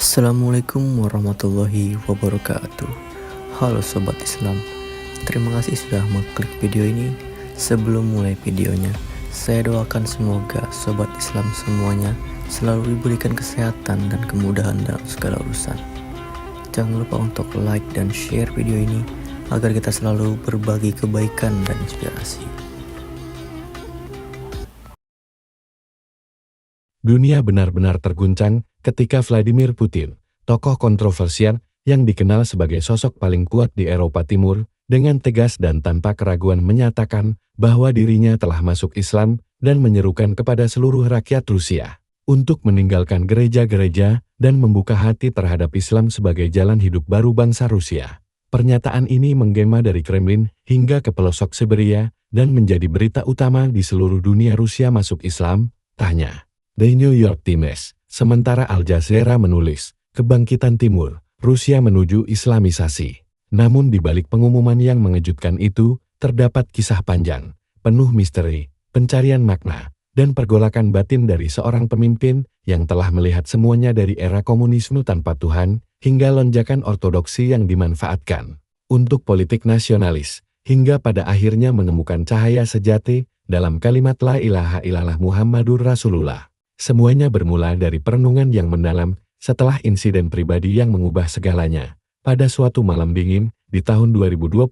Assalamualaikum warahmatullahi wabarakatuh. Halo Sobat Islam, terima kasih sudah mengklik video ini. Sebelum mulai videonya, saya doakan semoga Sobat Islam semuanya selalu diberikan kesehatan dan kemudahan dalam segala urusan. Jangan lupa untuk like dan share video ini agar kita selalu berbagi kebaikan dan inspirasi. Dunia benar-benar terguncang ketika Vladimir Putin, tokoh kontroversial yang dikenal sebagai sosok paling kuat di Eropa Timur, dengan tegas dan tanpa keraguan menyatakan bahwa dirinya telah masuk Islam dan menyerukan kepada seluruh rakyat Rusia untuk meninggalkan gereja-gereja dan membuka hati terhadap Islam sebagai jalan hidup baru bangsa Rusia. Pernyataan ini menggema dari Kremlin hingga ke pelosok Siberia dan menjadi berita utama di seluruh dunia. Rusia masuk Islam, tanya The New York Times. Sementara Al Jazeera menulis, kebangkitan timur, Rusia menuju Islamisasi. Namun di balik pengumuman yang mengejutkan itu, terdapat kisah panjang, penuh misteri, pencarian makna, dan pergolakan batin dari seorang pemimpin yang telah melihat semuanya dari era komunisme tanpa Tuhan, hingga lonjakan ortodoksi yang dimanfaatkan untuk politik nasionalis, hingga pada akhirnya menemukan cahaya sejati dalam kalimat La ilaha illallah Muhammadur Rasulullah. Semuanya bermula dari perenungan yang mendalam setelah insiden pribadi yang mengubah segalanya. Pada suatu malam dingin di tahun 2021,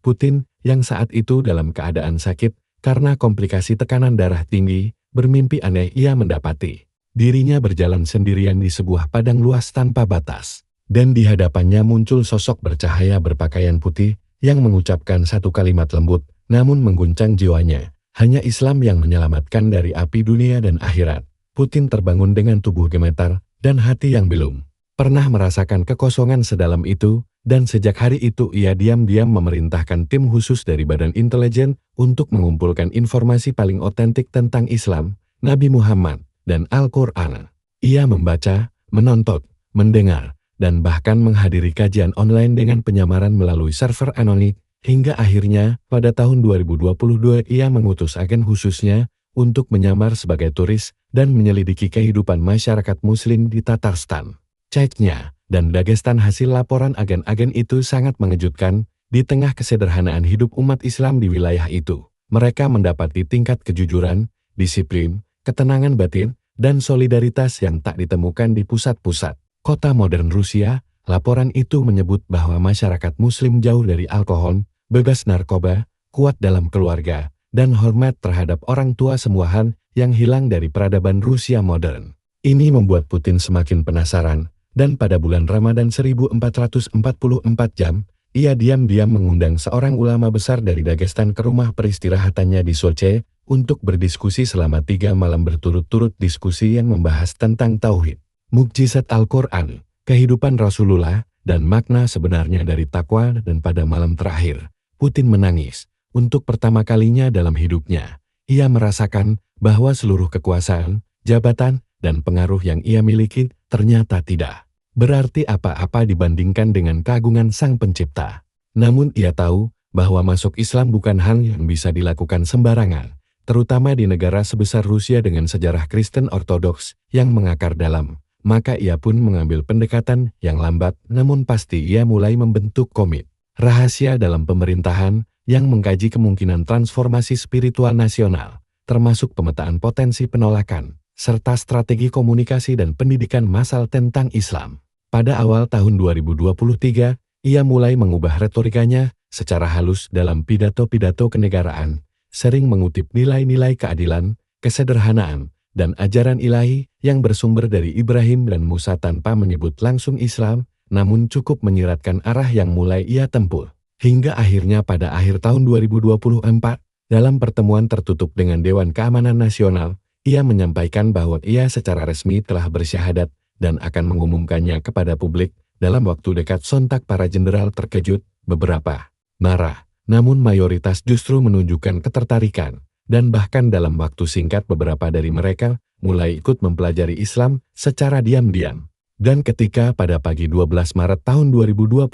Putin, yang saat itu dalam keadaan sakit karena komplikasi tekanan darah tinggi, bermimpi aneh. Ia mendapati dirinya berjalan sendirian di sebuah padang luas tanpa batas. Dan di hadapannya muncul sosok bercahaya berpakaian putih yang mengucapkan satu kalimat lembut, namun mengguncang jiwanya. Hanya Islam yang menyelamatkan dari api dunia dan akhirat. Putin terbangun dengan tubuh gemetar dan hati yang belum pernah merasakan kekosongan sedalam itu, dan sejak hari itu ia diam-diam memerintahkan tim khusus dari Badan Intelijen untuk mengumpulkan informasi paling otentik tentang Islam, Nabi Muhammad, dan Al-Quran. Ia membaca, menonton, mendengar, dan bahkan menghadiri kajian online dengan penyamaran melalui server anonim. Hingga akhirnya, pada tahun 2022 ia mengutus agen khususnya untuk menyamar sebagai turis dan menyelidiki kehidupan masyarakat muslim di Tatarstan, Chechnya, dan Dagestan. Hasil laporan agen-agen itu sangat mengejutkan. Di tengah kesederhanaan hidup umat Islam di wilayah itu, mereka mendapati tingkat kejujuran, disiplin, ketenangan batin, dan solidaritas yang tak ditemukan di pusat-pusat kota modern Rusia. Laporan itu menyebut bahwa masyarakat muslim jauh dari alkohol, bebas narkoba, kuat dalam keluarga, dan hormat terhadap orang tua semuahan yang hilang dari peradaban Rusia modern. Ini membuat Putin semakin penasaran, dan pada bulan Ramadan 1444 jam, ia diam-diam mengundang seorang ulama besar dari Dagestan ke rumah peristirahatannya di Sochi untuk berdiskusi selama 3 malam berturut-turut. Diskusi yang membahas tentang tauhid, mukjizat Al-Quran, kehidupan Rasulullah, dan makna sebenarnya dari takwa. Dan pada malam terakhir, Putin menangis. Untuk pertama kalinya dalam hidupnya, ia merasakan bahwa seluruh kekuasaan, jabatan, dan pengaruh yang ia miliki ternyata tidak berarti apa-apa dibandingkan dengan keagungan Sang Pencipta. Namun ia tahu bahwa masuk Islam bukan hal yang bisa dilakukan sembarangan, terutama di negara sebesar Rusia dengan sejarah Kristen Ortodoks yang mengakar dalam. Maka ia pun mengambil pendekatan yang lambat namun pasti. Ia mulai membentuk komite rahasia dalam pemerintahan yang mengkaji kemungkinan transformasi spiritual nasional, termasuk pemetaan potensi penolakan, serta strategi komunikasi dan pendidikan massal tentang Islam. Pada awal tahun 2023, ia mulai mengubah retorikanya secara halus dalam pidato-pidato kenegaraan, sering mengutip nilai-nilai keadilan, kesederhanaan, dan ajaran ilahi yang bersumber dari Ibrahim dan Musa tanpa menyebut langsung Islam, namun cukup menyiratkan arah yang mulai ia tempuh. Hingga akhirnya pada akhir tahun 2024, dalam pertemuan tertutup dengan Dewan Keamanan Nasional, ia menyampaikan bahwa ia secara resmi telah bersyahadat dan akan mengumumkannya kepada publik dalam waktu dekat. Sontak para jenderal terkejut, beberapa marah, namun mayoritas justru menunjukkan ketertarikan, dan bahkan dalam waktu singkat beberapa dari mereka mulai ikut mempelajari Islam secara diam-diam. Dan ketika pada pagi 12 Maret tahun 2025,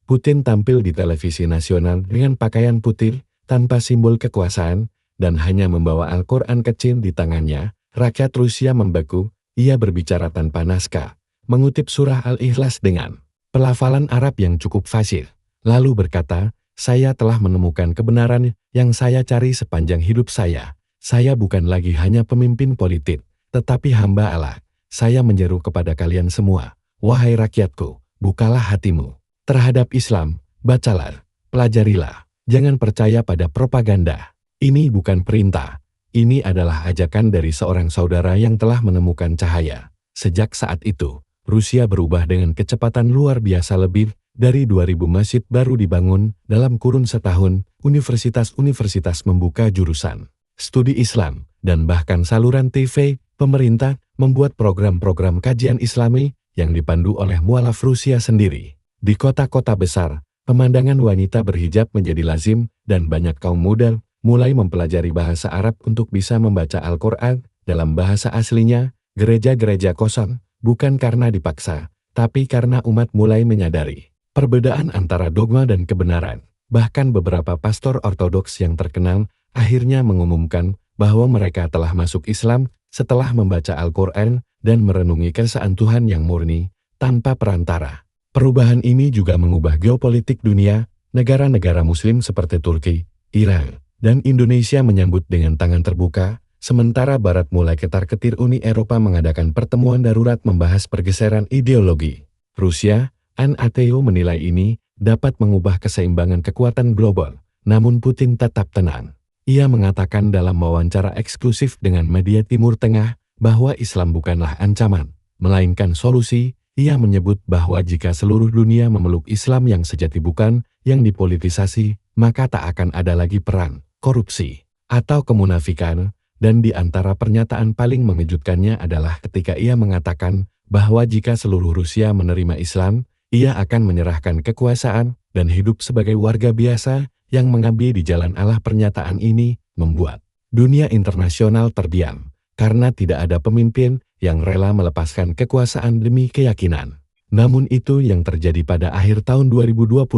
Putin tampil di televisi nasional dengan pakaian putih, tanpa simbol kekuasaan, dan hanya membawa Al-Quran kecil di tangannya, rakyat Rusia membeku. Ia berbicara tanpa naskah, mengutip surah Al-Ikhlas dengan pelafalan Arab yang cukup fasih, lalu berkata, "Saya telah menemukan kebenaran yang saya cari sepanjang hidup saya. Saya bukan lagi hanya pemimpin politik, tetapi hamba Allah. Saya menyeru kepada kalian semua, wahai rakyatku, bukalah hatimu terhadap Islam, bacalah, pelajarilah, jangan percaya pada propaganda. Ini bukan perintah, ini adalah ajakan dari seorang saudara yang telah menemukan cahaya." Sejak saat itu, Rusia berubah dengan kecepatan luar biasa. Lebih dari 2000 masjid baru dibangun dalam kurun setahun, universitas-universitas membuka jurusan studi Islam, dan bahkan saluran TV, pemerintah, membuat program-program kajian Islami yang dipandu oleh mualaf Rusia sendiri. Di kota-kota besar, pemandangan wanita berhijab menjadi lazim, dan banyak kaum muda mulai mempelajari bahasa Arab untuk bisa membaca Al-Quran dalam bahasa aslinya. Gereja-gereja kosong, bukan karena dipaksa, tapi karena umat mulai menyadari perbedaan antara dogma dan kebenaran. Bahkan beberapa pastor ortodoks yang terkenal akhirnya mengumumkan bahwa mereka telah masuk Islam setelah membaca Al-Quran dan merenungi keesaan Tuhan yang murni, tanpa perantara. Perubahan ini juga mengubah geopolitik dunia. Negara-negara Muslim seperti Turki, Iran, dan Indonesia menyambut dengan tangan terbuka, sementara Barat mulai ketar-ketir. Uni Eropa mengadakan pertemuan darurat membahas pergeseran ideologi. Rusia, NATO menilai ini dapat mengubah keseimbangan kekuatan global, namun Putin tetap tenang. Ia mengatakan dalam wawancara eksklusif dengan media Timur Tengah bahwa Islam bukanlah ancaman, melainkan solusi. Ia menyebut bahwa jika seluruh dunia memeluk Islam yang sejati, bukan yang dipolitisasi, maka tak akan ada lagi perang, korupsi, atau kemunafikan. Dan di antara pernyataan paling mengejutkannya adalah ketika ia mengatakan bahwa jika seluruh Rusia menerima Islam, ia akan menyerahkan kekuasaan dan hidup sebagai warga biasa yang mengabdi di jalan Allah. Pernyataan ini membuat dunia internasional terdiam, karena tidak ada pemimpin yang rela melepaskan kekuasaan demi keyakinan. Namun itu yang terjadi pada akhir tahun 2025,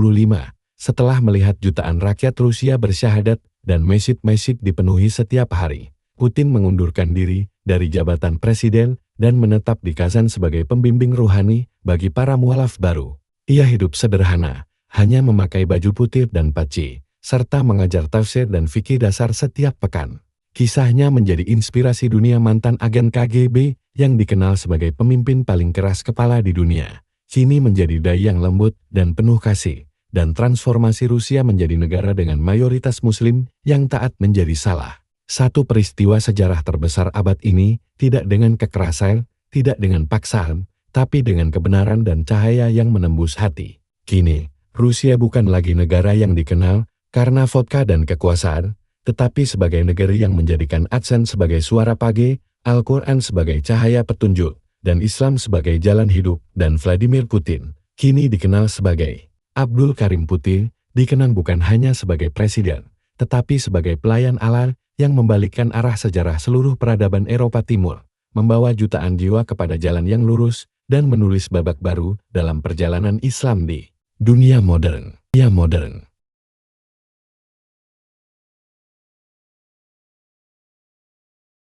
setelah melihat jutaan rakyat Rusia bersyahadat dan masjid-masjid dipenuhi setiap hari. Putin mengundurkan diri dari jabatan presiden dan menetap di Kazan sebagai pembimbing ruhani bagi para mualaf baru. Ia hidup sederhana, hanya memakai baju putih dan paci, serta mengajar tafsir dan fikih dasar setiap pekan. Kisahnya menjadi inspirasi dunia. Mantan agen KGB yang dikenal sebagai pemimpin paling keras kepala di dunia, kini menjadi dai yang lembut dan penuh kasih, dan transformasi Rusia menjadi negara dengan mayoritas Muslim yang taat menjadi salah satu peristiwa sejarah terbesar abad ini, tidak dengan kekerasan, tidak dengan paksaan, tapi dengan kebenaran dan cahaya yang menembus hati. Kini, Rusia bukan lagi negara yang dikenal karena vodka dan kekuasaan, tetapi sebagai negeri yang menjadikan Adzan sebagai suara pagi, Al-Quran sebagai cahaya petunjuk, dan Islam sebagai jalan hidup. Dan Vladimir Putin, kini dikenal sebagai Abdul Karim Putin, dikenang bukan hanya sebagai presiden, tetapi sebagai pelayan Allah yang membalikkan arah sejarah seluruh peradaban Eropa Timur, membawa jutaan jiwa kepada jalan yang lurus, dan menulis babak baru dalam perjalanan Islam di dunia modern.